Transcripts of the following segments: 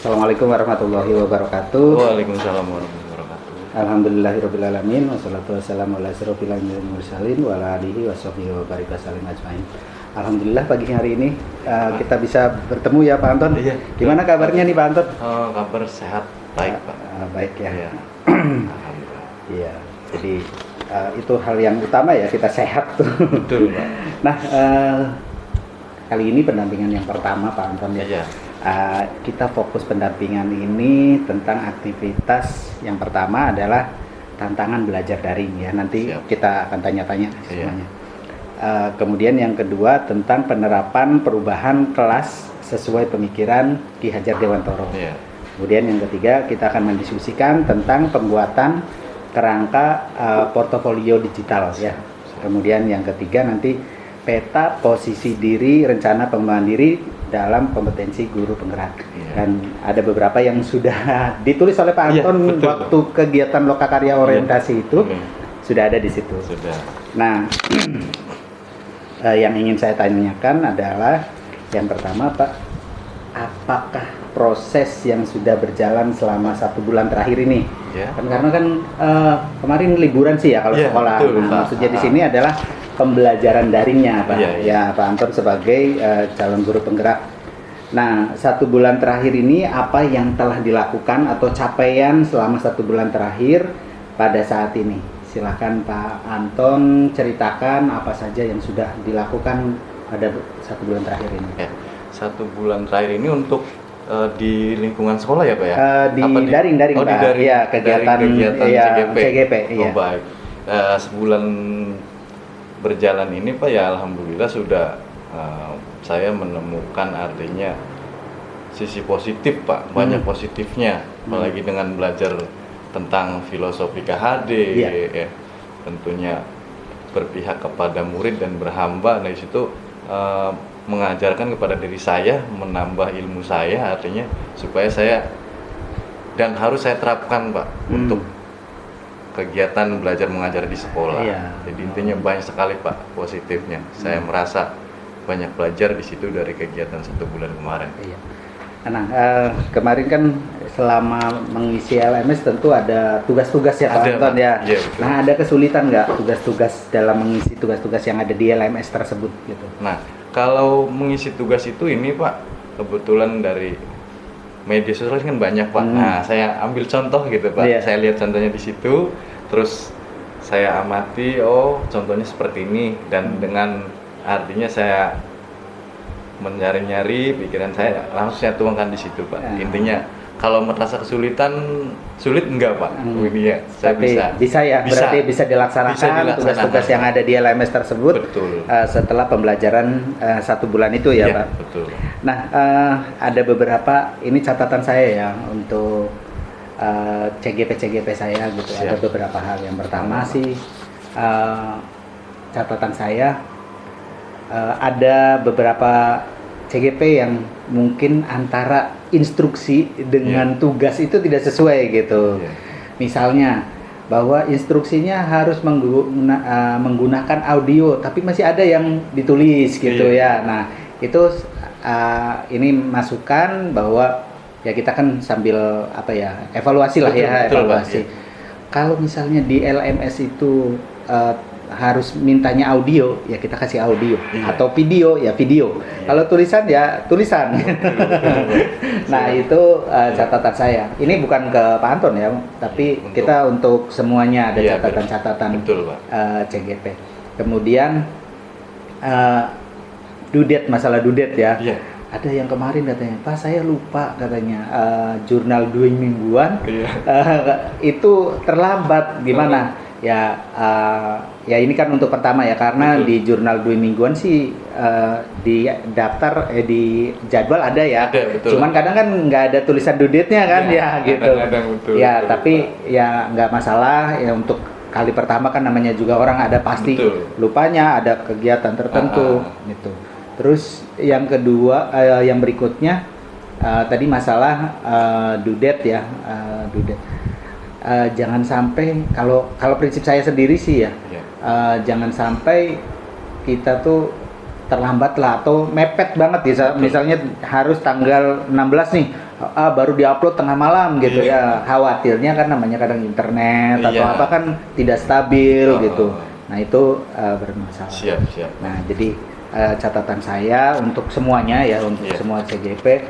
Assalamualaikum warahmatullahi wabarakatuh. Waalaikumsalam warahmatullahi wabarakatuh. Alhamdulillahirabbil alamin wassalatu wassalamu ala asyrofil anbiya'i wal mursalin wa ala alihi washabbihi wa baraka salim ajmain. Alhamdulillah pagi hari ini kita bisa bertemu ya Pak Anton. Iya. Gimana kabarnya nih Pak Anton? Kabar sehat, baik Pak. Baik ya. Iya. Alhamdulillah. Iya. Jadi itu hal yang utama ya, kita sehat tuh. Betul Pak. Nah, kali ini pendampingan yang pertama Pak Anton ya. Iya. Kita fokus pendampingan ini tentang aktivitas yang pertama adalah tantangan belajar daring ya. Nanti Siap. kita akan tanya-tanya Iya. semuanya. Kemudian yang kedua tentang penerapan perubahan kelas sesuai pemikiran Ki Hajar Dewantoro. Iya. Kemudian yang ketiga kita akan mendiskusikan tentang pembuatan kerangka portofolio digital ya. Kemudian yang ketiga nanti peta posisi diri, rencana pengembangan diri dalam kompetensi guru penggerak. Iya. Dan ada beberapa yang sudah ditulis oleh Pak Iya, Anton betul. waktu kegiatan lokakarya orientasi itu Oke. sudah ada di situ. Sudah. Nah, yang ingin saya tanyakan adalah yang pertama Pak, apakah proses yang sudah berjalan selama 1 bulan terakhir ini? Ya. Karena kan kemarin liburan sih ya kalau Iya, sekolah. betul, Nah, Pak. maksudnya di sini adalah pembelajaran daringnya Pak. Iya, iya. Ya Pak Anton sebagai calon guru penggerak. Nah, 1 bulan terakhir ini apa yang telah dilakukan atau capaian selama 1 bulan terakhir pada saat ini? Silakan Pak Anton ceritakan apa saja yang sudah dilakukan pada 1 bulan terakhir ini. Ya. 1 bulan terakhir ini untuk di lingkungan sekolah ya Pak ya? Di Apa daring Oh, di Pak. daring. Iya, kegiatan ya, CGP. Iya. Oh baik. Sebulan berjalan ini Pak ya, alhamdulillah sudah saya menemukan artinya sisi positif Pak, banyak positifnya, apalagi dengan belajar tentang filosofi KHD, Iya. ya, tentunya berpihak kepada murid dan berhamba. Dari situ mengajarkan kepada diri saya, menambah ilmu saya, artinya supaya saya dan harus saya terapkan Pak untuk kegiatan belajar mengajar di sekolah. Iya. Jadi intinya banyak sekali Pak positifnya. Saya merasa banyak belajar di situ dari kegiatan 1 bulan kemarin. Iya. Nah, kemarin kan selama mengisi LMS tentu ada tugas-tugas ya Pak Ada, Anton Pak. ya. Iya, betul. Nah, ada kesulitan nggak tugas-tugas dalam mengisi tugas-tugas yang ada di LMS tersebut gitu? Nah, kalau mengisi tugas itu ini Pak, kebetulan dari media sosial kan banyak Pak. Nah, saya ambil contoh gitu Pak. Iya. Saya lihat contohnya di situ, terus saya amati, oh contohnya seperti ini, dan dengan artinya saya menyari-nyari pikiran saya, langsung saya tuangkan di situ Pak. Ya. Intinya kalau merasa kesulitan, sulit enggak Pak? Ini ya, saya Tapi bisa. ya, berarti bisa dilaksanakan, Bisa dilaksanakan. tugas-tugas yang ada di LMS tersebut. Betul. Setelah pembelajaran 1 bulan itu ya Iya, Pak. betul. Nah, ada beberapa ini catatan saya ya untuk CGP saya gitu. Ada Siap. beberapa hal. Yang pertama sih catatan saya ada beberapa CGP yang mungkin antara instruksi dengan tugas itu tidak sesuai gitu. Iya. Misalnya bahwa instruksinya harus menggunakan audio, tapi masih ada yang ditulis gitu Iya. ya. Nah, itu ini masukan bahwa ya kita kan sambil apa ya, evaluasi lah ya, Betul, Pak. evaluasi. Iya. Kalau misalnya di LMS itu harus mintanya audio, ya kita kasih audio, Iya. atau video ya video. Kalau tulisan ya tulisan. Nah, itu catatan saya. Ini bukan ke Pak Anton ya, tapi kita untuk semuanya ada Iya, catatan-catatan betul Pak. CGP. Kemudian dudet, masalah dudet ya. Iya. Ada yang kemarin katanya, Pak saya lupa katanya jurnal 2 mingguan Iya. itu terlambat gimana? Ya ini kan untuk pertama ya, karena Betul. di jurnal 2 mingguan sih di daftar di jadwal ada ya. Ada, betul. Cuman kadang kan nggak ada tulisan dudetnya kan ya, gitu. kadang-kadang betul, Ya betul, tapi Pak. ya nggak masalah ya, untuk kali pertama kan namanya juga orang ada pasti Betul. lupanya, ada kegiatan tertentu gitu. Terus yang kedua yang berikutnya tadi masalah dudet ya, dudet. Jangan sampai, kalau prinsip saya sendiri sih ya, Iya. jangan sampai kita tuh terlambat lah atau mepet banget ya. Misalnya harus tanggal 16 nih baru diupload tengah malam gitu ya. Khawatirnya kan namanya kadang internet atau apa kan tidak stabil gitu. Nah itu bermasalah. Siap. Nah jadi catatan saya untuk semuanya ya, untuk semua CGP,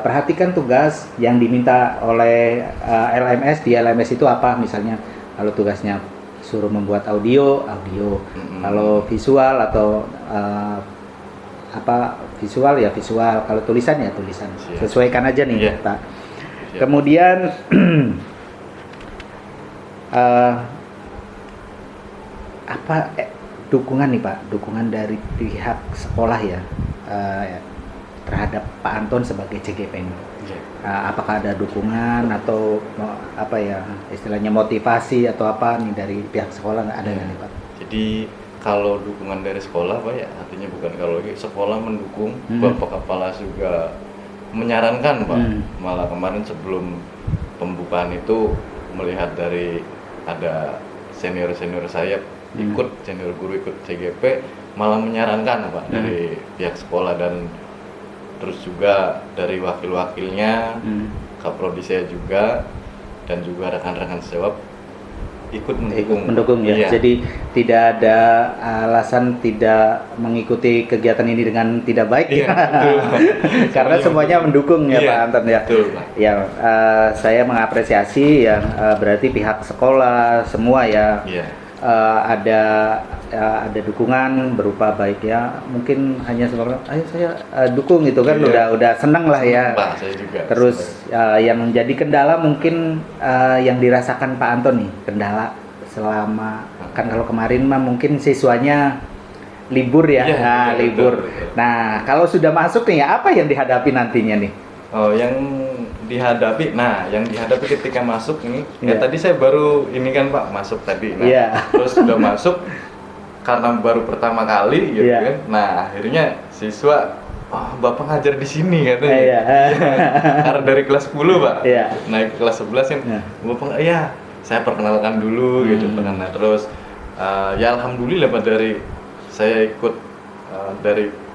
perhatikan tugas yang diminta oleh LMS. Di LMS itu apa, misalnya kalau tugasnya suruh membuat audio, kalau visual atau visual ya visual, kalau tulisan ya tulisan. Sesuaikan aja nih Pak. Kemudian dukungan nih Pak, dukungan dari pihak sekolah ya terhadap Pak Anton sebagai CGP ini. Apakah ada dukungan atau istilahnya motivasi atau apa nih dari pihak sekolah, nggak ada nih Pak? Jadi kalau dukungan dari sekolah Pak ya, artinya bukan kalau sekolah mendukung, Bapak Kepala juga menyarankan Pak. Malah kemarin sebelum pembukaan itu melihat dari ada senior saya ikut, senior guru ikut CGP, malah menyarankan Pak dari pihak sekolah, dan terus juga dari wakil-wakilnya, Kaprodi saya juga, dan juga rekan-rekan sejawat ikut mendukung ya. Jadi tidak ada alasan tidak mengikuti kegiatan ini dengan tidak baik karena semuanya mendukung ya Pak Anton ya. Betul, Pak. Ya saya mengapresiasi ya, berarti pihak sekolah semua ya. Ada dukungan berupa baik ya, mungkin hanya sebenarnya ayo saya dukung gitu kan, udah senang lah ya. Pak, saya juga. Terus yang menjadi kendala mungkin yang dirasakan Pak Anton nih, kendala selama kan kalau kemarin mah mungkin siswanya libur ya, libur. Betul. Nah kalau sudah masuk nih apa yang dihadapi nantinya nih? Yang dihadapi ketika masuk ini, tadi saya baru ini kan Pak masuk tadi, terus sudah masuk karena baru pertama kali gitu kan. Nah akhirnya siswa, Bapak ngajar di sini katanya. Karena dari kelas 10 Pak, naik ke kelas 11 kan, Bapak saya perkenalkan dulu gitu. Nah terus ya alhamdulillah Pak, dari saya ikut dari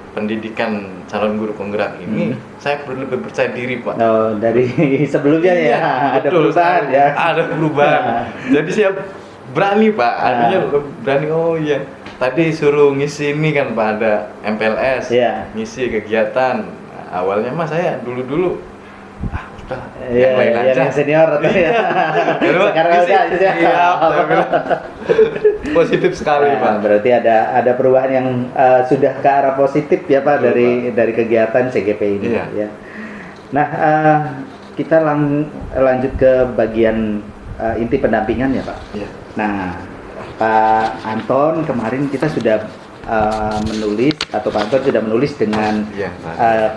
pendidikan calon guru penggerak ini, saya lebih percaya diri Pak. Dari sebelumnya ada perubahan ya. Ada perubahan. Jadi saya berani Pak, artinya berani. Tadi suruh ngisi ini kan Pak, ada MPLS, ngisi kegiatan. Awalnya mah saya dulu udah yang lain aja. Yang senior atau sekarang udah positif sekali Pak. Berarti ada perubahan yang sudah ke arah positif ya Pak, dari kegiatan CGP ini ya. Nah kita lanjut ke bagian inti pendampingan ya Pak. Nah Pak Anton kemarin kita sudah menulis, atau Pak Anton sudah menulis dengan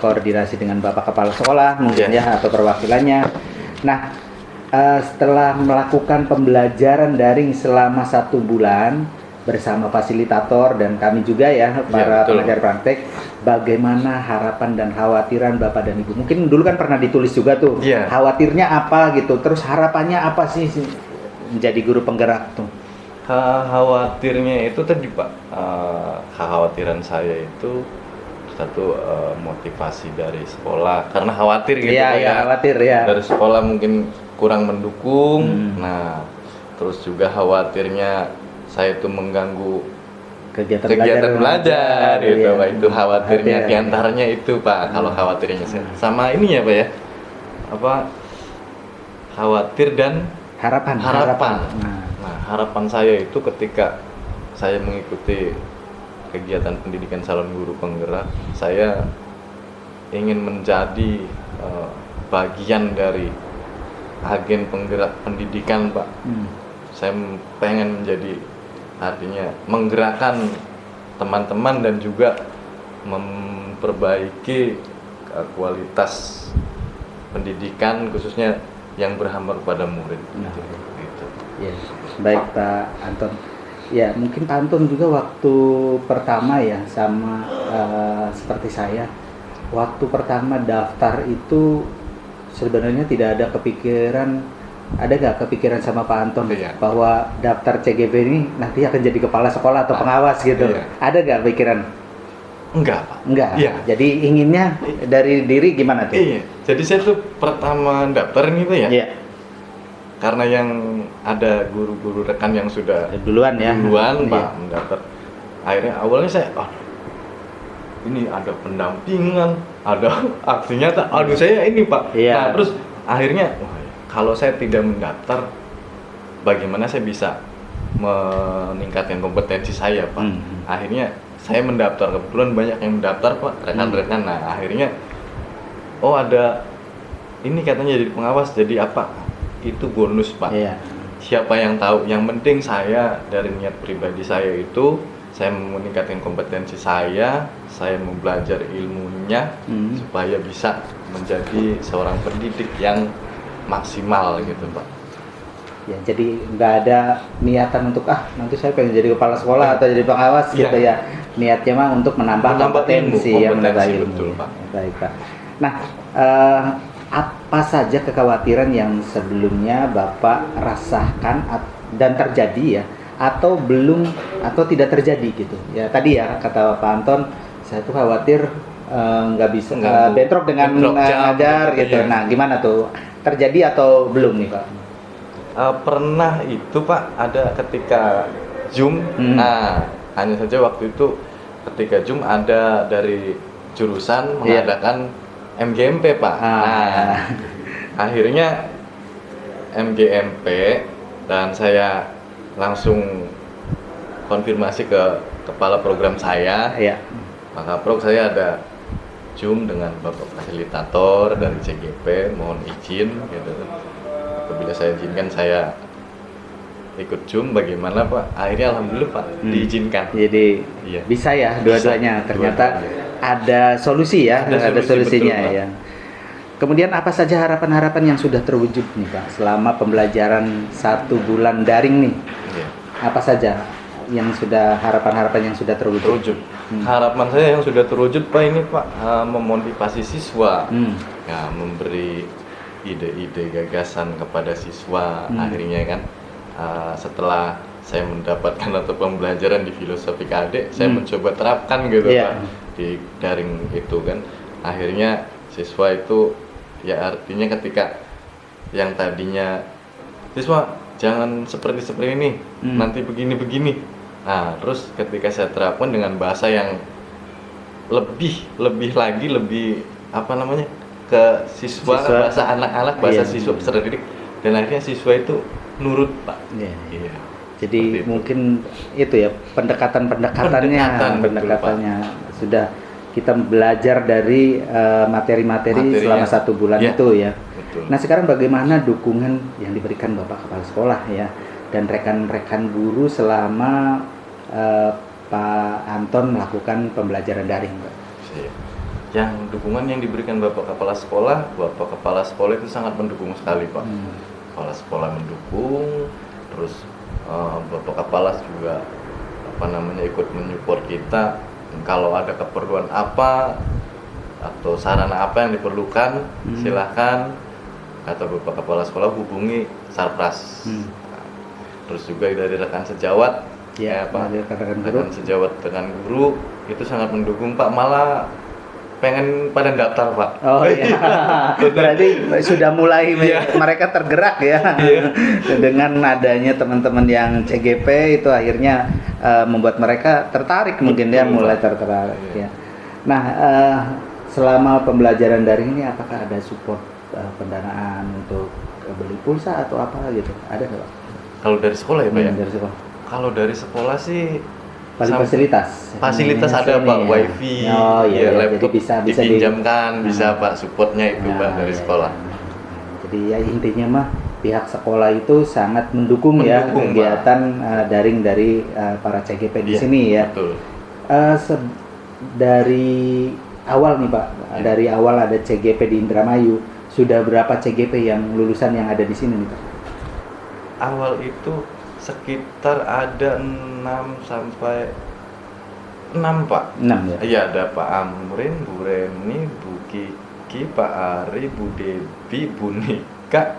koordinasi dengan Bapak Kepala Sekolah mungkin atau perwakilannya. Nah setelah melakukan pembelajaran daring selama 1 bulan bersama fasilitator dan kami juga ya para pengajar praktek, bagaimana harapan dan khawatiran Bapak dan Ibu? Mungkin dulu kan pernah ditulis juga tuh, khawatirnya apa gitu, terus harapannya apa sih menjadi guru penggerak tuh? Khawatirnya itu tadi Pak, kekhawatiran saya itu satu, motivasi dari sekolah karena khawatir gitu khawatir ya. Dari sekolah mungkin kurang mendukung. Nah terus juga khawatirnya saya itu mengganggu kegiatan belajar gitu Pak. Itu khawatirnya diantaranya itu Pak. Kalau khawatirnya sama ini ya Pak ya, khawatir dan harapan. Nah, harapan saya itu ketika saya mengikuti kegiatan pendidikan calon guru penggerak, saya ingin menjadi bagian dari agen penggerak pendidikan Pak. Saya pengen menjadi, artinya menggerakkan teman-teman dan juga memperbaiki kualitas pendidikan khususnya yang berhamba kepada murid. Gitu. Ya, baik Pak Anton. Ya, mungkin Pak Anton juga waktu pertama ya sama seperti saya. Waktu pertama daftar itu sebenarnya tidak ada kepikiran, ada nggak kepikiran sama Pak Anton bahwa daftar CGP ini nanti akan jadi kepala sekolah atau pengawas gitu? Ada nggak pikiran? Enggak, Pak. Enggak. Iya. Jadi inginnya dari diri gimana tuh? Iya. Jadi saya tuh pertama daftar nih Pak ya. Iya. Karena yang ada guru-guru rekan yang sudah Duluan ya. duluan Pak Iya. mendaftar. Akhirnya awalnya saya, ini ada pendampingan, ada aksi nyata. Aduh saya ini Pak. Iya. Nah terus akhirnya, wah, kalau saya tidak mendaftar, bagaimana saya bisa meningkatkan kompetensi saya Pak? Akhirnya saya mendaftar, kebetulan banyak yang mendaftar Pak, rekan-rekan. Nah akhirnya, oh ada ini katanya jadi pengawas, jadi apa? Itu bonus Pak. Iya. Siapa yang tahu? Yang penting saya dari niat pribadi saya itu, saya meningkatkan kompetensi saya mau belajar ilmunya supaya bisa menjadi seorang pendidik yang maksimal gitu Pak. Ya, jadi nggak ada niatan untuk nanti saya pengen jadi kepala sekolah atau jadi pengawas gitu ya. Niatnya mah untuk menambah kompetensi, ya, menambah ilmu. Betul, Ya. Pak. Baik Pak. Nah, apa saja kekhawatiran yang sebelumnya Bapak rasakan dan terjadi ya, atau belum atau tidak terjadi gitu? Ya tadi ya kata Pak Anton, saya tuh khawatir nggak bisa bentrok dengan ngajar gitu. Iya. Nah, gimana tuh? Terjadi atau belum nih Pak? Pernah itu Pak, ada ketika Zoom. Nah, hanya saja waktu itu ketika Zoom ada dari jurusan mengadakan MGMP Pak. Nah, akhirnya MGMP dan saya langsung konfirmasi ke kepala program saya. Iya. Maka saya ada Zoom dengan Bapak fasilitator dari CGP, mohon izin gitu. Apabila saya izinkan saya ikut Zoom, bagaimana Pak? Akhirnya alhamdulillah Pak diizinkan. Jadi Iya. bisa ya dua-duanya. Ternyata ada solusi ya, ada solusinya betul, ya. Kemudian apa saja harapan-harapan yang sudah terwujud nih Pak selama pembelajaran 1 bulan daring nih? Iya. Apa saja yang sudah harapan-harapan yang sudah terwujud? Harapan saya yang sudah terwujud Pak ini Pak, memotivasi siswa, ya, memberi ide-ide gagasan kepada siswa. Akhirnya kan setelah saya mendapatkan atau pembelajaran di filosofi KD, saya mencoba terapkan gitu Pak di daring itu kan. Akhirnya siswa itu ya artinya ketika yang tadinya siswa jangan seperti ini, nanti begini. Nah, terus ketika saya terapkan dengan bahasa yang lebih lagi apa namanya ke siswa. Bahasa anak-anak, bahasa siswa peserta didik, dan akhirnya siswa itu nurut Pak. Iya. Jadi mungkin itu ya pendekatannya sudah kita belajar dari materi-materi selama 1 bulan itu ya. Betul. Nah sekarang bagaimana dukungan yang diberikan Bapak Kepala Sekolah ya dan rekan-rekan guru selama Pak Anton melakukan pembelajaran daring, Pak? Yang dukungan yang diberikan Bapak Kepala Sekolah itu sangat mendukung sekali Pak. Kepala sekolah mendukung, terus Bapak Kepala juga ikut menyupport kita. Kalau ada keperluan apa atau sarana apa yang diperlukan, silahkan kata Bapak Kepala Sekolah hubungi Sarpras. Terus juga dari rekan sejawat, rekan sejawat dengan guru itu sangat mendukung Pak, malah pengen pada daftar Pak. Oh iya, berarti sudah mulai mereka tergerak ya dengan adanya teman-teman yang CGP itu akhirnya membuat mereka tertarik mungkin ya mulai tertarik ya. Nah selama pembelajaran daring ini apakah ada support pendanaan untuk beli pulsa atau apa gitu? Ada nggak Pak? Kalau dari sekolah ya Pak ya? Dari sekolah. Kalau dari sekolah sih fasilitas ada Pak, wifi, laptop bisa dipinjamkan, bisa Pak supportnya itu Pak dari sekolah. Jadi ya intinya mah pihak sekolah itu sangat mendukung ya kegiatan daring dari para CGP di sini ya. Betul. Dari awal nih Pak, dari awal ada CGP di Indramayu, sudah berapa CGP yang lulusan yang ada di sini nih Pak? Awal itu sekitar ada 6 sampai 6 Pak. 6 ya? Iya, ada Pak Amrin, Bu Reni, Bu Kiki, Pak Ari, Bu Debi, Bu Nika.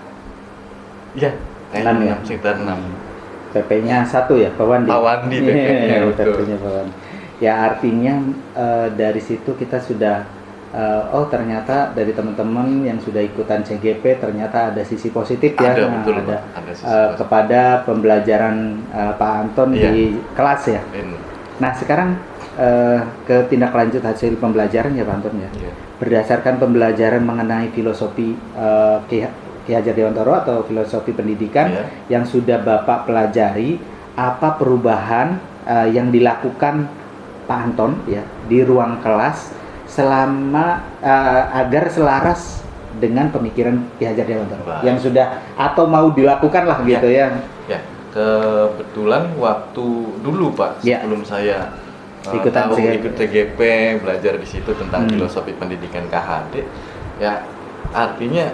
Iya, 6 ya? Sekitar 6. PP-nya 1 ya, Pak Wandi? Pak Wandi PP-nya, betul. PP-nya Pak Wandi. Ya artinya dari situ kita sudah oh ternyata dari teman-teman yang sudah ikutan CGP ternyata ada sisi positif ya, Ada, betul, ada Pak. Ada sisi positif. kepada pembelajaran Pak Anton Iya. di kelas ya. Nah sekarang ke tindak lanjut hasil pembelajaran ya Pak Anton ya. Iya. Berdasarkan pembelajaran mengenai filosofi Ki Hajar Dewantoro atau filosofi pendidikan Iya. yang sudah Bapak pelajari, apa perubahan yang dilakukan Pak Anton ya di ruang kelas selama agar selaras dengan pemikiran Ki Hajar Dewantoro Baik. yang sudah atau mau dilakukan lah gitu ya. Ya, kebetulan waktu dulu Pak, Ya. sebelum saya Ikutan tahu CGP. ikut CGP, belajar di situ tentang Hmm. filosofi pendidikan KHD, ya artinya,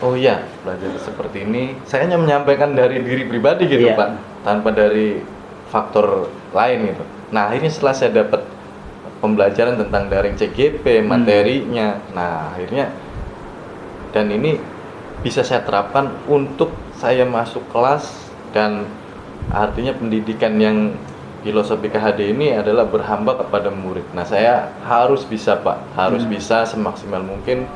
oh ya belajar seperti ini, saya hanya menyampaikan dari diri pribadi gitu Iya. Pak, tanpa dari faktor lain gitu. Nah akhirnya setelah saya dapat pembelajaran tentang daring CGP, materinya, nah akhirnya dan ini bisa saya terapkan untuk saya masuk kelas dan artinya pendidikan yang filosofi KHD ini adalah berhamba kepada murid. Nah, saya harus bisa Pak, harus bisa semaksimal mungkin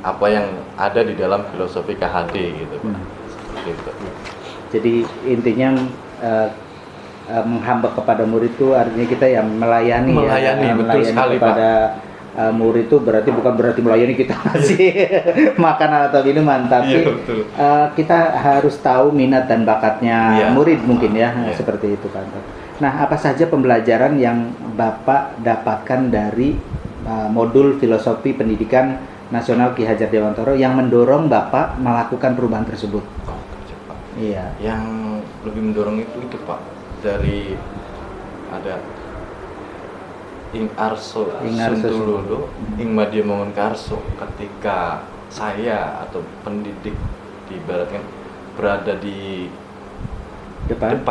apa yang ada di dalam filosofi KHD gitu Pak. Seperti itu. Jadi intinya menghamba kepada murid itu artinya kita yang melayani, Melayani, ya, betul melayani sekali, kepada murid itu berarti bukan berarti melayani kita kasih makanan atau minuman, tapi Iya, betul. kita harus tahu minat dan bakatnya Iya. murid mungkin ya, Iya. seperti itu Pak Anton. Nah, apa saja pembelajaran yang Bapak dapatkan dari modul filosofi pendidikan nasional Ki Hajar Dewantoro yang mendorong Bapak melakukan perubahan tersebut? Oh, kerja, Pak. Iya. Yang lebih mendorong itu Pak, dari ada Ing Arso Suntululu, Ing Madya Mangunkarso. Ketika saya atau pendidik diibaratkan berada di depan,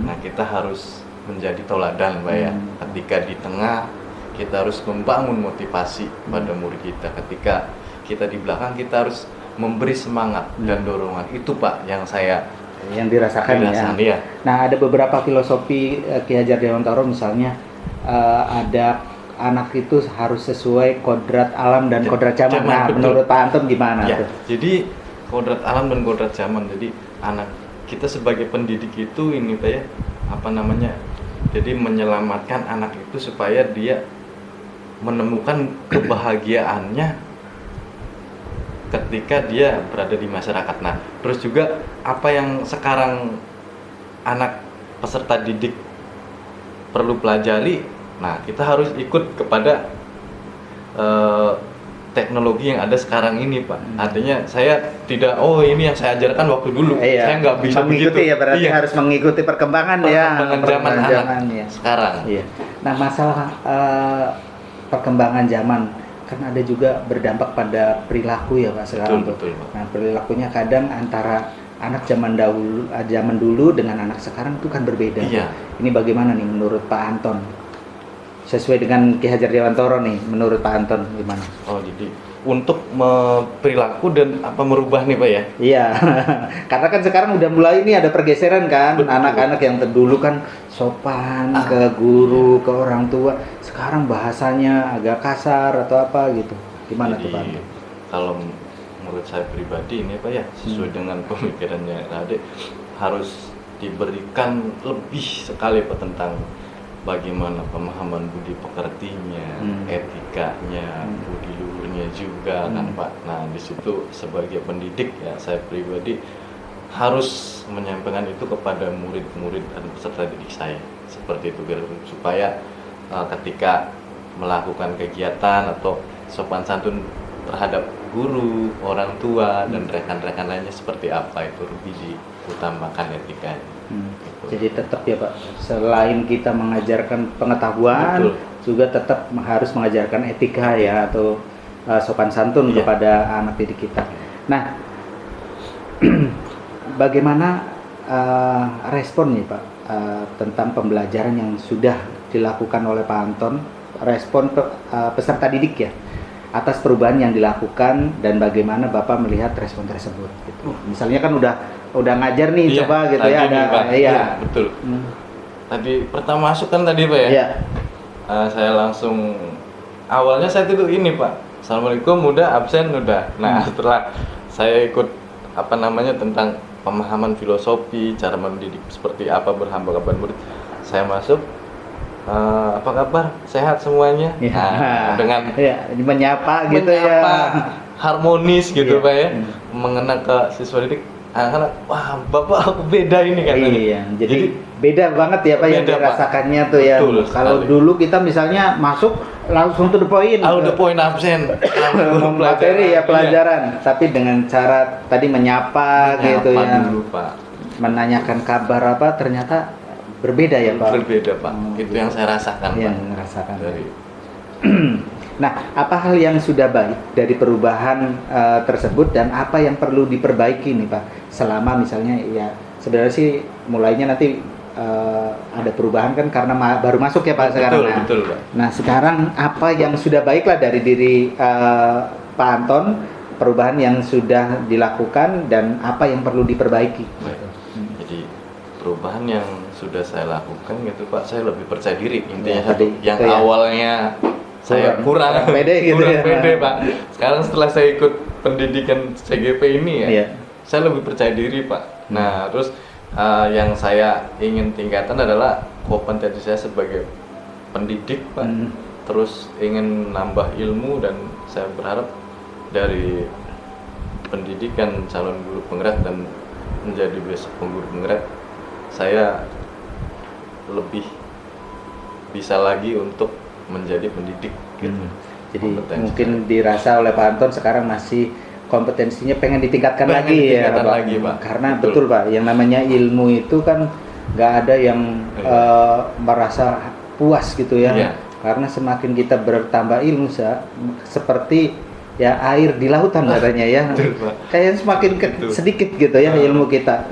nah kita harus menjadi tauladan Pak ya. Ketika di tengah kita harus membangun motivasi pada murid kita. Ketika kita di belakang kita harus memberi semangat dan dorongan. Itu Pak yang saya yang dirasakan ya. Nah, ada beberapa filosofi Ki Hajar Dewantoro misalnya ada anak itu harus sesuai kodrat alam dan kodrat zaman. Nah, betul. menurut Pak Anton gimana Ya, tuh? jadi kodrat alam dan kodrat zaman. Jadi anak kita sebagai pendidik itu ini Pak ya, apa namanya? Jadi menyelamatkan anak itu supaya dia menemukan kebahagiaannya ketika dia berada di masyarakat. Nah, terus juga apa yang sekarang anak peserta didik perlu pelajari, nah kita harus ikut kepada teknologi yang ada sekarang ini Pak. Artinya saya tidak, oh ini yang saya ajarkan waktu dulu, saya nggak bisa mengikuti begitu. Ya, berarti harus mengikuti perkembangan zaman anak ya. sekarang. Iya. Nah, masalah perkembangan zaman kan ada juga berdampak pada perilaku ya Pak sekarang. Betul, Pak. Nah, perilakunya kadang antara anak zaman dulu dengan anak sekarang itu kan berbeda. Iya. Ini bagaimana nih menurut Pak Anton? Sesuai dengan Ki Hajar Dewantoro nih, menurut Pak Anton gimana? Oh, jadi untuk perilaku dan apa merubah nih Pak ya? Iya, karena kan sekarang udah mulai ini ada pergeseran kan. Betul. Anak-anak yang dulu kan sopan ke guru, ke orang tua, sekarang bahasanya agak kasar atau apa gitu. Gimana Jadi, tuh Pak Anton? kalau menurut saya pribadi ini Pak ya, sesuai dengan pemikirannya tadi, harus diberikan lebih sekali Pak tentang bagaimana pemahaman budi pekertinya, etikanya, budi luhurnya juga kan Pak. Nah di situ sebagai pendidik ya, saya pribadi harus menyampaikan itu kepada murid-murid dan peserta didik saya seperti itu, biar supaya ketika melakukan kegiatan atau sopan santun terhadap guru, orang tua dan rekan-rekan lainnya seperti apa, itu lebih diutamakan etikanya. Jadi tetap ya Pak, selain kita mengajarkan pengetahuan, juga tetap harus mengajarkan etika ya, atau sopan santun kepada anak didik kita. Nah, bagaimana respon nih Pak tentang pembelajaran yang sudah dilakukan oleh Pak Anton, respon peserta didik ya atas perubahan yang dilakukan, dan bagaimana Bapak melihat respon tersebut gitu. Misalnya kan udah ngajar nih, coba gitu ya, ada betul. Tadi pertama masuk kan tadi Pak ya? Iya. saya langsung awalnya saya itu ini Pak, Assalamualaikum udah, absen udah. Nah setelah saya ikut apa namanya tentang pemahaman filosofi, cara mendidik seperti apa berhamba kepada murid, saya masuk, apa kabar, sehat semuanya, Ya. nah, dengan Ya, menyapa gitu menyapa ya. harmonis gitu Iya. Pak ya, mengena ke siswa didik, anak-anak, wah bapak aku beda ini katanya. Iya, jadi beda banget ya Pak yang beda, Pak. dirasakannya tuh ya. Betul Kalau sekali. dulu kita misalnya masuk langsung to the point. Udah poin absen, Materi ya Iya. pelajaran, tapi dengan cara tadi menyapa, gitu Menyapa ya, dulu Pak, menanyakan kabar apa ternyata berbeda ya Pak. berbeda Pak, itu gitu. yang saya rasakan Yang Pak. merasakan. Dari Nah, apa hal yang sudah baik dari perubahan tersebut dan apa yang perlu diperbaiki nih Pak? Selama misalnya ya sebenarnya sih mulainya nanti ada perubahan kan karena baru masuk ya Pak sekarang. Nah, betul Pak. nah sekarang apa yang sudah baiklah dari diri Pak Anton, perubahan yang sudah dilakukan dan apa yang perlu diperbaiki? Baik. Jadi perubahan yang sudah saya lakukan gitu Pak, saya lebih percaya diri intinya Ya, satu. tadi Yang itu ya. awalnya saya kurang pede gitu kurang ya. pede Pak. Sekarang setelah saya ikut pendidikan CGP ini ya, Iya. saya lebih percaya diri Pak. Nah terus yang saya ingin tingkatkan adalah kompetensi saya sebagai pendidik Pak. Terus ingin nambah ilmu dan saya berharap dari pendidikan calon guru penggerak dan menjadi besok guru penggerak, saya lebih bisa lagi untuk menjadi pendidik gitu. Jadi Kompetensi mungkin dirasa oleh Pak Anton sekarang masih kompetensinya pengen ditingkatkan Pengen lagi ditingkatkan ya Pak. lagi, Pak. Karena Betul. betul Pak, yang namanya ilmu itu kan nggak ada yang Iya. merasa puas gitu ya. Iya. Karena semakin kita bertambah ilmu seperti ya air di lautan katanya ya. Betul, Pak. Kayak semakin Betul. sedikit gitu ya ilmu kita.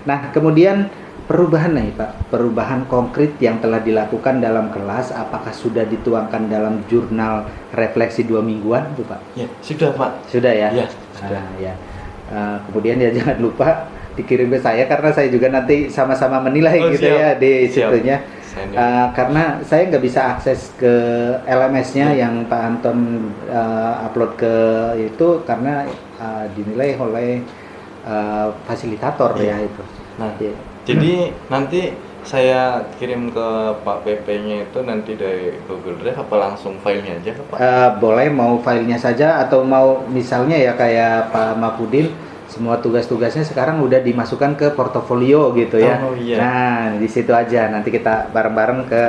Nah, kemudian perubahan nih Pak, perubahan konkret yang telah dilakukan dalam kelas, apakah sudah dituangkan dalam jurnal refleksi 2 mingguan tuh Pak? Ya, sudah Pak. Sudah ya? Iya, sudah. Ya. Kemudian ya jangan lupa dikirim ke saya karena saya juga nanti sama-sama menilai Oh, gitu siap. ya di Siap. situnya. Saya ini- Karena saya nggak bisa akses ke LMS-nya yang Pak Anton upload ke itu karena dinilai oleh fasilitator Iya. ya itu. Nah, Iya. jadi nanti saya kirim ke Pak PP-nya itu nanti dari Google Drive apa langsung filenya aja ke Pak? Boleh mau filenya saja atau mau misalnya ya kayak Pak Mafudin semua tugas-tugasnya sekarang udah dimasukkan ke portofolio gitu ya. Oh, iya. Nah di situ aja nanti kita bareng-bareng ke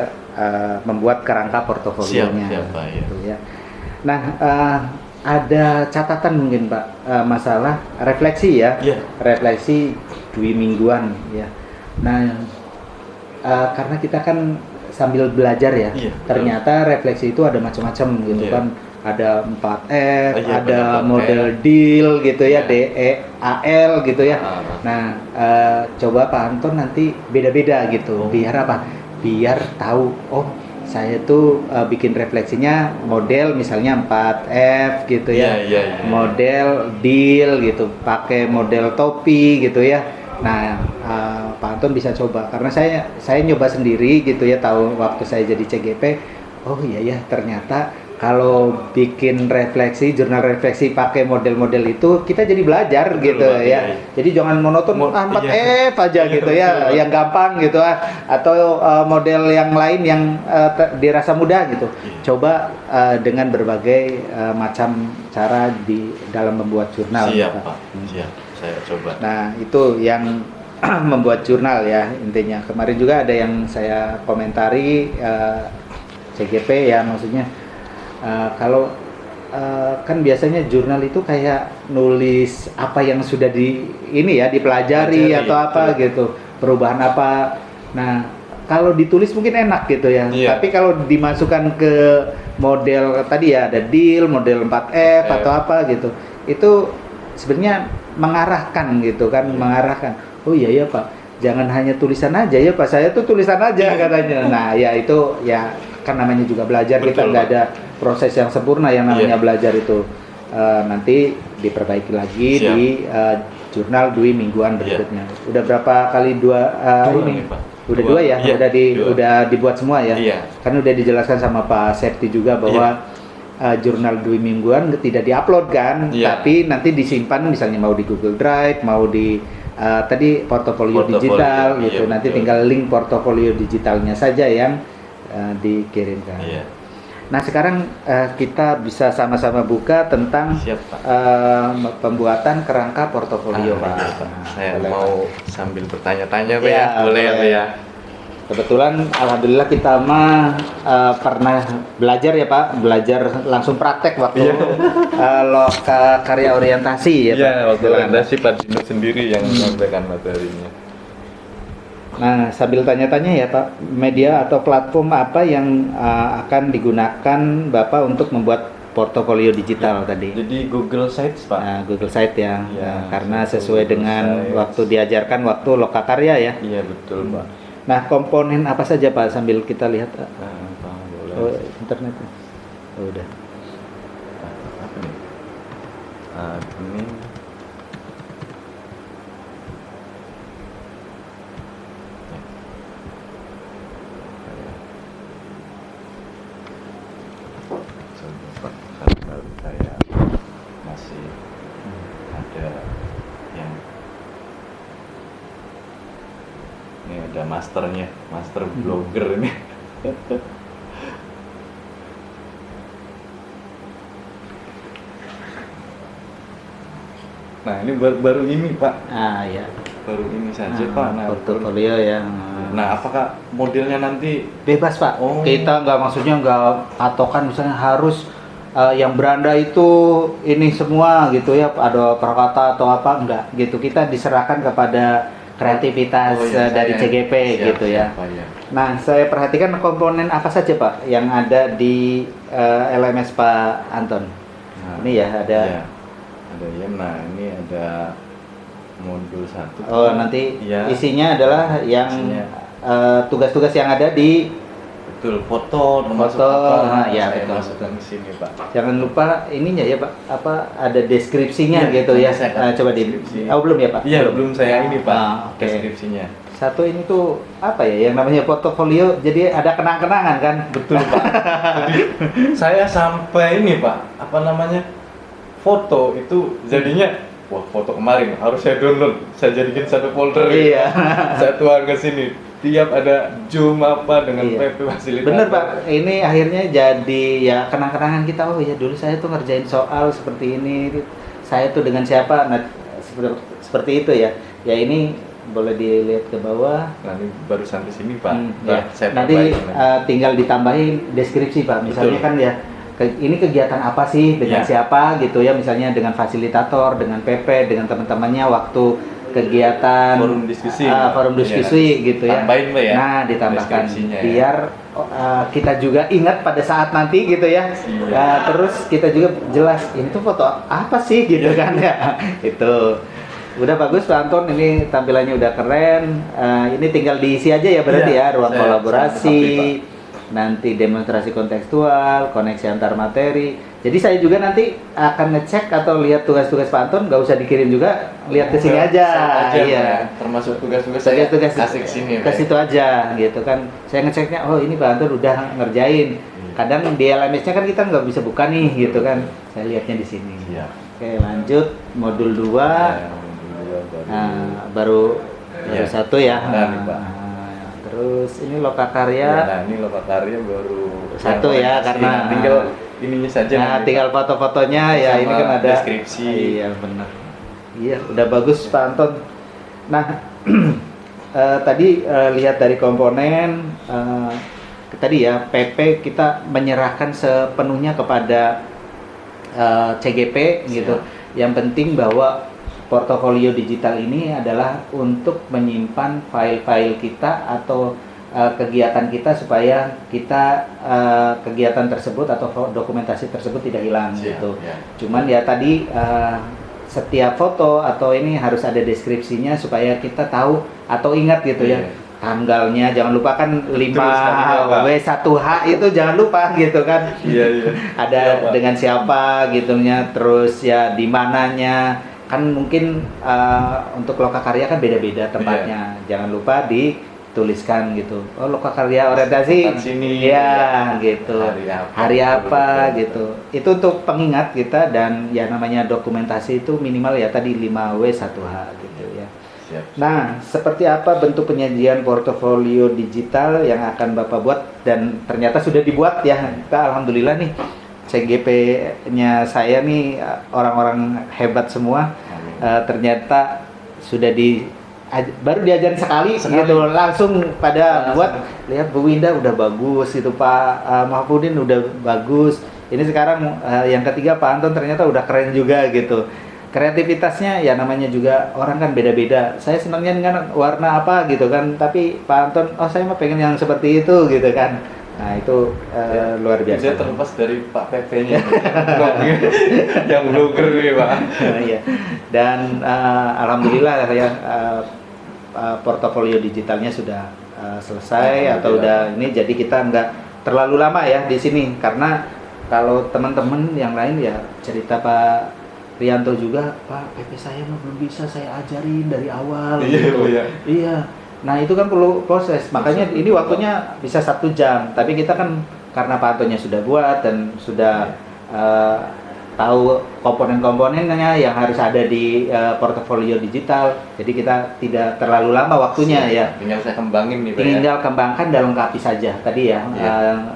membuat kerangka portofolionya. Siap, Pak, ya. Gitu ya. Nah ada catatan mungkin Pak masalah refleksi ya. Iya. Refleksi 2 mingguan ya. Nah karena kita kan sambil belajar ya, Iya, betul. ternyata refleksi itu ada macam-macam gitu Iya. kan, ada 4F, Oh, iya, ada benar, 4F. model deal gitu ya, Iya. DEAL gitu ya. Ah. Nah coba Pak Anton nanti beda-beda gitu, Oh. biar apa? Biar tahu, oh saya tuh bikin refleksinya model misalnya 4F gitu ya, Iya, iya, iya. model deal gitu, pakai model topi gitu ya. Nah, Pak Anton bisa coba karena saya nyoba sendiri gitu ya, tahu waktu saya jadi CGP. Oh iya ya, ternyata kalau bikin refleksi, jurnal refleksi pakai model-model itu kita jadi belajar Betul, gitu Pak, ya. iya. Jadi jangan monoton Iya. 4F aja Iya, gitu betul, ya, Pak. yang gampang gitu atau model yang lain yang dirasa mudah gitu. Iya. Coba dengan berbagai macam cara di dalam membuat jurnal. Siap Pak. Pak, siap. Saya coba. Nah, itu yang membuat jurnal ya intinya. Kemarin juga ada yang saya komentari CGP ya, maksudnya kalau kan biasanya jurnal itu kayak nulis apa yang sudah dipelajari Pelajari, atau apa betul. gitu, perubahan apa. Nah, kalau ditulis mungkin enak gitu ya. Iya. Tapi kalau dimasukkan ke model tadi ya ada deal, model 4F atau apa gitu. Itu sebenarnya mengarahkan gitu kan, mengarahkan. Oh iya ya Pak, jangan hanya tulisan aja ya Pak, saya tuh tulisan aja katanya. Nah ya itu ya kan namanya juga belajar, kita Betul, nggak Pak. ada proses yang sempurna yang namanya Iya. belajar itu. Nanti diperbaiki lagi Siap. di jurnal 2 mingguan Iya. berikutnya. Udah berapa kali Dua ini? nih, Pak. Udah dua ya, Iya, dua. udah dibuat semua ya. Iya. Kan udah dijelaskan sama Pak Septi juga bahwa jurnal Dwi mingguan tidak diupload kan, Iya. tapi nanti disimpan misalnya mau di Google Drive, mau di tadi portofolio digital iya, gitu. Nanti betul. tinggal link portofolio digitalnya saja yang dikirimkan. Iya. Nah sekarang kita bisa sama-sama buka tentang Siap, Pak. pembuatan kerangka portofolio Pak. Iya, Pak. Nah, Saya boleh, mau Pak. sambil bertanya-tanya, Pak, Iya, ya. Boleh ya, Pak, boleh. ya. Kebetulan alhamdulillah kita mah pernah belajar ya Pak, belajar langsung praktek waktu karya orientasi ya Pak. Iya, waktu Kebetulan. orientasi Pak Dino sendiri yang menyampaikan materinya. Nah sambil tanya-tanya ya Pak, media atau platform apa yang akan digunakan Bapak untuk membuat portofolio digital tadi? Jadi Google Sites, Pak. Nah, Google Site ya, Iya, Nah, karena satu sesuai Google dengan Sites. waktu diajarkan waktu lokakarya ya. Iya, betul, Pak. Nah komponen apa saja Pak sambil kita lihat? Pak, boleh. Oh internet. Oh, udah. Apa nih? Ini coba, karena saya masih ada yang ini ada masternya, master blogger ini. Nah, ini baru ini, Pak. Ah ya. Baru ini saja, Pak. Nah, Portofolio ya. nah, apakah modelnya nanti Bebas Pak. Oh. Kita nggak maksudnya nggak patokan misalnya harus yang beranda itu ini semua gitu ya. Ada perkata atau apa enggak gitu. Kita diserahkan kepada kreativitas dari CGP gitu ya. Pak, ya. Nah, saya perhatikan komponen apa saja Pak yang ada di LMS Pak Anton. Nah, Ini ya ada. iya. Ada ya. Nah, ini ada modul 1. Oh, nanti Iya. isinya adalah yang Isinya. tugas-tugas yang ada di. Betul, foto termasuk Foto, apa? nah, ya, Saya betul. masukkan ke sini, Pak. Jangan lupa ininya ya Pak, apa ada deskripsinya Iya, gitu ya. nanti saya kasih Coba di. deskripsi. Oh belum ya Pak? Iya, belum saya ini, Pak. Oke. Deskripsinya. Satu ini tuh apa ya yang namanya portofolio, jadi ada kenang-kenangan kan? Betul, Pak. Jadi saya sampai ini, Pak, apa namanya? Foto itu jadinya wah, foto kemarin harus saya download. Saya jadikan satu folder. Iya. Saya tuang ke sini. Tiap ada Zoom apa dengan Iya. PP fasilitator. Bener Pak, ini akhirnya jadi ya kenang-kenangan kita. Oh ya dulu saya tuh ngerjain soal seperti ini. Saya tuh dengan siapa? Nah, seperti itu ya. Ya ini boleh dilihat ke bawah. Nah, ini baru sampai sini, Pak. Ya. Saya Nanti perbaikin lagi. tinggal ditambahin deskripsi Pak. Misalnya Betul. kan ya ini kegiatan apa sih dengan Ya. siapa gitu ya, misalnya dengan fasilitator, dengan PP, dengan teman-temannya waktu kegiatan Forum diskusi. forum diskusi Iya, gitu ya. tambahin, Pak, ya, Nah, ditambahkan deskripsinya, ya. biar kita juga ingat pada saat nanti gitu ya. Iya. Terus kita juga jelas ini tuh foto apa sih gitu Iya. kan ya. Itu udah bagus Pak Anton, ini tampilannya udah keren. Ini tinggal diisi aja ya berarti Iya, ya, ruang saya kolaborasi, happy, nanti demonstrasi kontekstual, koneksi antar materi. Jadi saya juga nanti akan ngecek atau lihat tugas-tugas Pak Anton, nggak usah dikirim juga, lihat ke sini aja. Iya. Pak. Termasuk tugas-tugas saya Tugas-tugas kasih ke sini, ke Pak. situ aja gitu kan. Saya ngeceknya, oh ini Pak Anton udah ngerjain. Kadang di LMS-nya kan kita nggak bisa buka nih gitu kan. Saya lihatnya di sini. Iya. Oke, lanjut modul 2. Ya, dulu baru. Nah, baru Iya. satu ya. Nah, nih, Pak. Terus ini Ya, lokakarya. nah, ini lokakarya baru Satu yang ya, orientasi. karena Nah, tinggal ininya saja. Nah, nanti, tinggal Pak. foto-fotonya ya, Sama ini kan ada deskripsi. Iya, benar. Iya, udah bagus Pak Anton. Nah, tadi lihat dari komponen tadi ya, PP kita menyerahkan sepenuhnya kepada CGP gitu. Yang penting bahwa portofolio digital ini adalah untuk menyimpan file-file kita atau kegiatan kita supaya kita kegiatan tersebut atau dokumentasi tersebut tidak hilang Siap, gitu. ya. Cuman ya tadi setiap foto atau ini harus ada deskripsinya supaya kita tahu atau ingat gitu ya. Iya. Tanggalnya jangan lupa kan 5 sekali, Pak. W1H itu jangan lupa gitu kan. Iya, iya. Ada Iya, Pak. dengan siapa gitunya, terus ya di mananya. Kan mungkin untuk lokakarya kan beda-beda tempatnya. Iya. Jangan lupa di tuliskan gitu. Oh, lokakarya orientasi sini ya gitu. Hari apa gitu. Itu untuk pengingat kita, dan ya namanya dokumentasi itu minimal ya tadi 5W 1H gitu ya. Siap. Nah, seperti apa bentuk penyajian portofolio digital yang akan Bapak buat, dan ternyata sudah dibuat ya. Kita alhamdulillah nih CGP-nya saya nih orang-orang hebat semua. Ternyata sudah baru diajarin sekali gitu, langsung pada buat. Lihat Bu Winda udah bagus gitu, Pak Mahfudin udah bagus. Ini sekarang yang ketiga Pak Anton ternyata udah keren juga gitu. Kreativitasnya ya namanya juga orang kan beda-beda. Saya senangnya dengan warna apa gitu kan, tapi Pak Anton, oh saya mah pengen yang seperti itu gitu kan. Nah itu luar biasa. Dia terlepas dari Pak PP-nya yang blogger nih Pak. Iya. Dan alhamdulillah ya portofolio digitalnya sudah selesai atau udah ini, jadi kita nggak terlalu lama ya di sini, karena kalau teman-teman yang lain ya cerita Pak Rianto juga, Pak PP saya mah belum bisa saya ajarin dari awal gitu. Iya. Nah itu kan perlu proses, makanya ini waktunya bisa 1 jam, tapi kita kan karena Pak Antonnya sudah buat dan sudah tahu komponen-komponennya yang harus ada di portofolio digital, jadi kita tidak terlalu lama waktunya ya. Tinggal saya kembangin nih Pak. Tinggal kembangkan dan lengkapi saja tadi ya.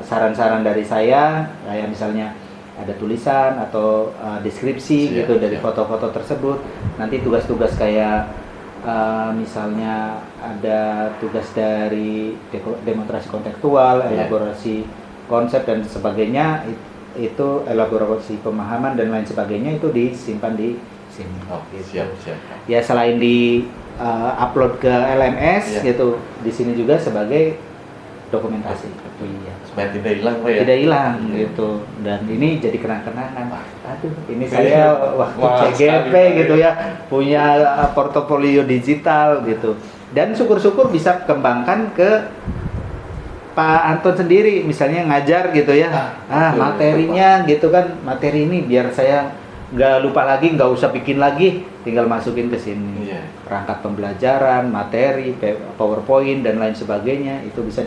Saran-saran dari saya, kayak misalnya ada tulisan atau deskripsi gitu dari foto-foto tersebut. Nanti tugas-tugas kayak misalnya ada tugas dari demonstrasi kontekstual, elaborasi konsep dan sebagainya, itu elaborasi pemahaman dan lain sebagainya itu disimpan di sini. Oh, gitu. Siap. Ya selain di upload ke LMS gitu, di sini juga sebagai dokumentasi. Iya. Supaya tidak hilang Pak ya. Tidak hilang gitu. Dan ini jadi kenang-kenangan. Aduh, ini saya waktu CGP gitu ya, punya portofolio digital gitu. Dan syukur-syukur bisa kembangkan ke Pak Anton sendiri, misalnya ngajar gitu ya. Materinya gitu kan, materi ini biar saya nggak lupa lagi, nggak usah bikin lagi, tinggal masukin ke sini. Perangkat pembelajaran, materi, PowerPoint dan lain sebagainya itu bisa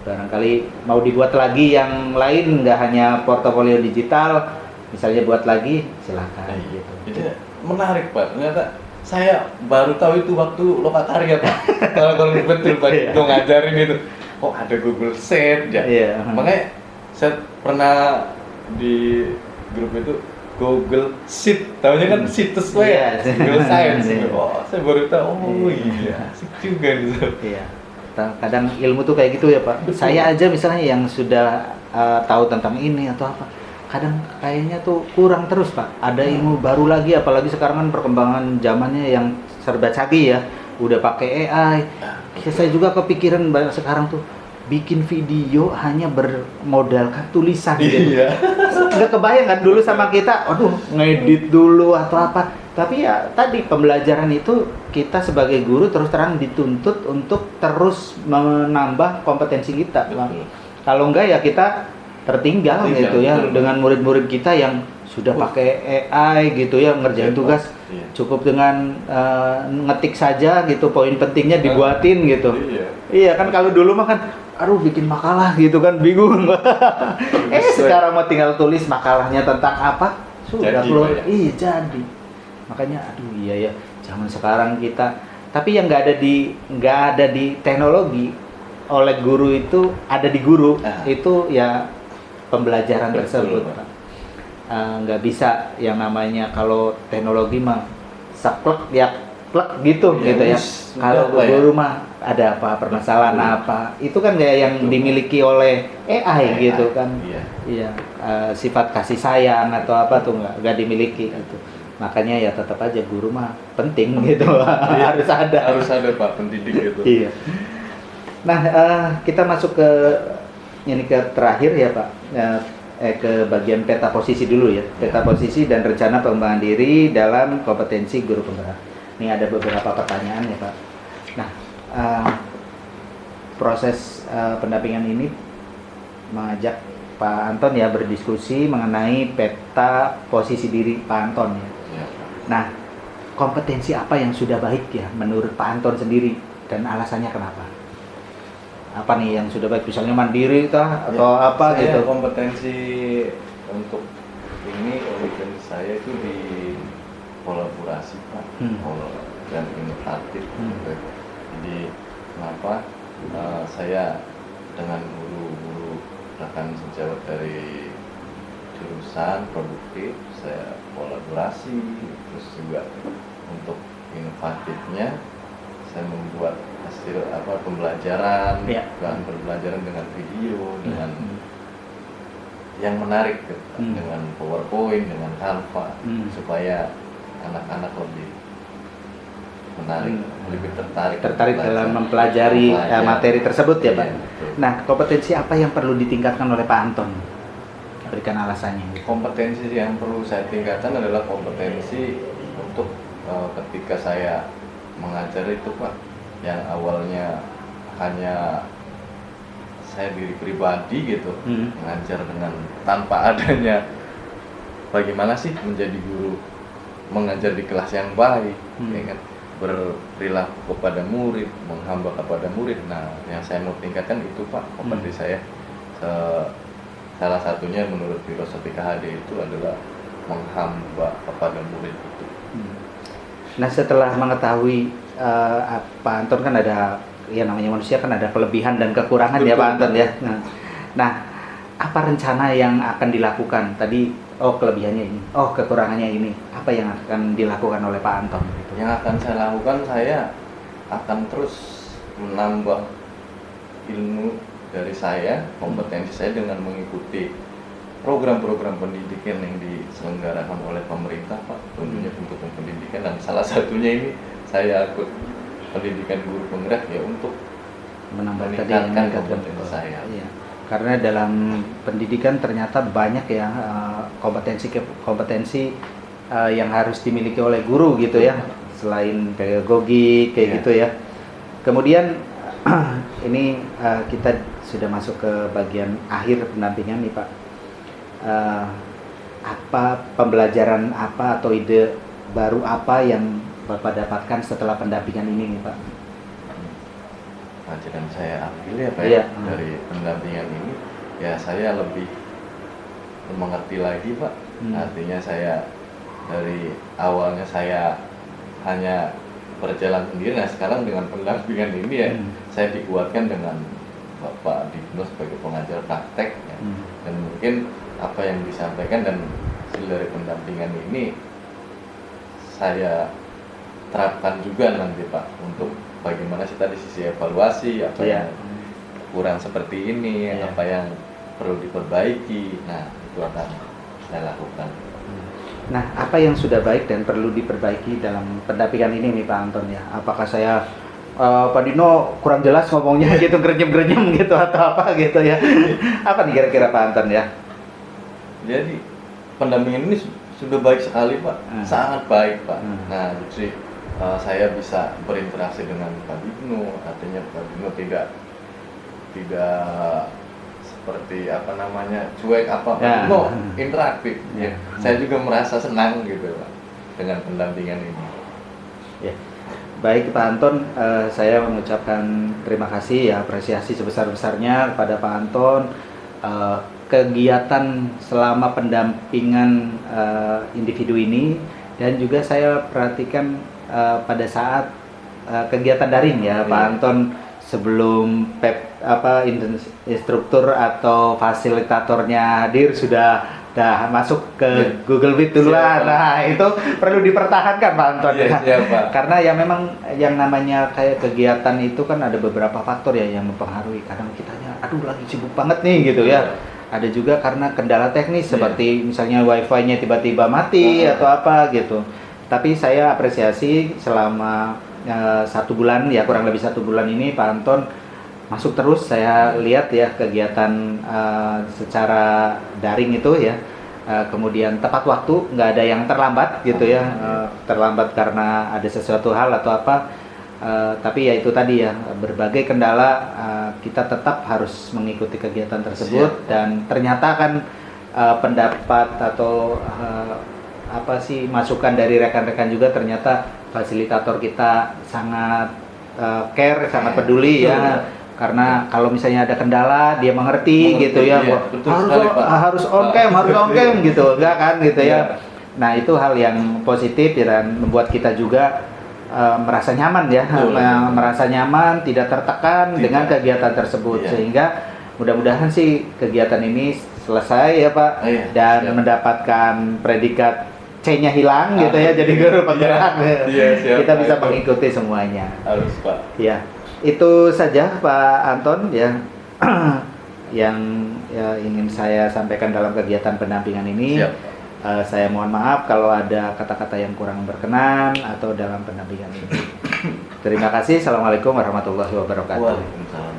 barangkali mau dibuat lagi yang lain, nggak hanya portofolio digital, misalnya buat lagi silakan gitu. Itu menarik Pak. Ternyata saya baru tahu itu waktu lokakarya Pak. Kalau betul Pak itu ngajarin itu. Oh ada Google Sheet ya. Makanya saya pernah di grup itu Google Sheet, tahunya kan situs Pak ya, Google Science. Oh saya baru tahu. Oh iya, asik juga gitu. Iya. Kadang ilmu tuh kayak gitu ya Pak. Betul. Saya aja misalnya yang sudah tahu tentang ini atau apa, kadang kayaknya tuh kurang terus Pak. Ada ilmu baru lagi, apalagi sekarang kan perkembangan zamannya yang serba canggih ya. Udah pakai AI. Saya juga kepikiran sekarang tuh bikin video hanya bermodalkan tulisan gitu. Nggak kebayang kan dulu sama kita, aduh ngedit dulu atau apa. Tapi ya tadi pembelajaran itu kita sebagai guru terus terang dituntut untuk terus menambah kompetensi kita. Kalau enggak ya kita tertinggal gitu ya dengan murid-murid kita yang sudah pakai AI gitu ya ngerjain tugas, cukup dengan ngetik saja gitu, poin pentingnya dibuatin gitu. Iya kan, kalau dulu mah kan aduh bikin makalah gitu kan bingung. Sekarang mah tinggal tulis makalahnya tentang apa sudah keluar. Iya jadi. Makanya aduh iya ya, zaman sekarang kita, tapi yang nggak ada di teknologi oleh guru itu ada di guru. Itu ya pembelajaran tersebut. Nggak bisa yang namanya kalau teknologi mah saklek ya plek gitu ya. Kalau guru mah ada apa permasalahan apa, itu kan kayak yang dimiliki oleh AI gitu kan. Iya. Sifat kasih sayang atau apa tuh nggak dimiliki gitu. Makanya ya tetap aja guru mah penting gitu. Harus ada Pak pendidik gitu. Iya. Nah, kita masuk ke terakhir ya Pak. Ke bagian peta posisi dulu ya. Peta posisi dan rencana pengembangan diri dalam kompetensi guru penggerak. Ini ada beberapa pertanyaan ya Pak. Nah, proses pendampingan ini mengajak Pak Anton ya berdiskusi mengenai peta posisi diri Pak Anton ya. Nah, kompetensi apa yang sudah baik ya menurut Pak Anton sendiri dan alasannya kenapa? apa nih yang sudah baik, misalnya mandiri kah atau Ya, apa saya gitu? kompetensi untuk ini kompetensi saya itu di kolaborasi Pak, dan inovatif. Jadi kenapa saya dengan guru-guru rekan sejawat dari jurusan produktif saya kolaborasi, terus juga untuk inovatifnya saya membuat hasil pembelajaran, bahan pembelajaran dengan video, dengan yang menarik dengan PowerPoint, dengan Canva, supaya anak-anak lebih menarik, lebih tertarik dalam mempelajari materi tersebut ya Pak. Betul. Nah, kompetensi apa yang perlu ditingkatkan oleh Pak Anton? Berikan alasannya. Kompetensi yang perlu saya tingkatkan adalah kompetensi untuk ketika saya mengajar itu Pak, yang awalnya hanya saya diri pribadi gitu, mengajar dengan tanpa adanya bagaimana sih menjadi guru, mengajar di kelas yang baik, ya kan, berperilaku kepada murid, menghamba kepada murid. Nah, yang saya mau tingkatkan itu Pak, kompetensi saya. Salah satunya menurut filosofi KHD itu adalah menghamba kepada murid itu. Nah, setelah mengetahui Pak Anton kan ada, ya namanya manusia kan ada kelebihan dan kekurangan. Betul, ya Pak Anton ya. Nah, apa rencana yang akan dilakukan? Tadi kelebihannya ini, kekurangannya ini. Apa yang akan dilakukan oleh Pak Anton? Yang akan saya lakukan, saya akan terus menambah ilmu dari saya, kompetensi saya dengan mengikuti program-program pendidikan yang diselenggarakan oleh pemerintah Pak, tentunya untuk pendidikan, dan salah satunya ini saya ikut pendidikan guru penggerak ya untuk meningkatkan kompetensi saya. Iya. Karena dalam pendidikan ternyata banyak ya kompetensi yang harus dimiliki oleh guru gitu ya, selain pedagogi kayak gitu ya. Kemudian ini kita sudah masuk ke bagian akhir pendampingan nih Pak. Apa pembelajaran apa atau ide baru apa yang Bapak dapatkan setelah pendampingan ini nih Pak? Pelajaran saya ambil ya Pak ya, dari pendampingan ini ya, saya lebih mengerti lagi Pak. Artinya saya dari awalnya saya hanya berjalan sendiri, nah sekarang dengan pendampingan ini ya saya dikuatkan dengan Bapak Digno sebagai pengajar praktek ya. Dan mungkin apa yang disampaikan dan hasil dari pendampingan ini saya terapkan juga nanti Pak, untuk bagaimana sih tadi sisi evaluasi, apa yang kurang seperti ini, apa yang perlu diperbaiki. Nah, itu akan saya lakukan. Nah, apa yang sudah baik dan perlu diperbaiki dalam pendampingan ini nih Pak Anton ya? Apakah saya Pak Dino kurang jelas ngomongnya gitu, grenyem-grenyem gitu atau apa gitu ya? Apa nih kira-kira Pak Anton ya? Jadi pendampingan ini sudah baik sekali Pak, sangat baik Pak. Nah, jadi saya bisa berinteraksi dengan Pak Digno, artinya Pak Digno tidak seperti apa namanya cuek apa, Pak Digno interaktif. Ya. Saya juga merasa senang gitu Pak dengan pendampingan ini. Ya. Baik Pak Anton, saya mengucapkan terima kasih ya, apresiasi sebesar-besarnya kepada Pak Anton. Kegiatan selama pendampingan individu ini, dan juga saya perhatikan pada saat kegiatan daring ya Pak Anton, sebelum instruktur atau fasilitatornya hadir sudah masuk ke Google Meet duluan. Nah, itu perlu dipertahankan Pak Anton ya. Karena ya memang yang namanya kayak kegiatan itu kan ada beberapa faktor ya yang mempengaruhi. Kadang kitanya aduh lagi sibuk banget nih gitu ya. Ada juga karena kendala teknis seperti misalnya wifi-nya tiba-tiba mati atau apa gitu. Tapi saya apresiasi selama 1 bulan ya, kurang lebih 1 bulan ini Pak Anton masuk terus. Saya lihat ya kegiatan secara daring itu ya, kemudian tepat waktu, nggak ada yang terlambat gitu ya, terlambat karena ada sesuatu hal atau apa. Tapi ya itu tadi ya, berbagai kendala, kita tetap harus mengikuti kegiatan tersebut. Dan ternyata kan pendapat atau masukan dari rekan-rekan juga, ternyata fasilitator kita sangat care, sangat peduli ya. karena kalau misalnya ada kendala dia mengerti gitu ya, iya, bahwa betul harus sekali, Pak. harus on cam, harus on cam gitu, enggak kan gitu ya. Iya. Nah itu hal yang positif ya, dan membuat kita juga merasa nyaman ya, Betul. merasa nyaman, tidak tertekan dengan kegiatan tersebut, Iya. sehingga mudah-mudahan sih kegiatan ini selesai ya Pak, Iya, dan siap. mendapatkan predikat C-nya hilang gitu ya, jadi guru penggerak. Iya, siap, Kita bisa Pak. mengikuti semuanya. Harus, Pak. Ya, itu saja Pak Anton ya yang ya, ingin saya sampaikan dalam kegiatan pendampingan ini. Siap. Saya mohon maaf kalau ada kata-kata yang kurang berkenan atau dalam pendampingan ini. Terima kasih. Assalamualaikum warahmatullahi wabarakatuh. Waalaikumsalam.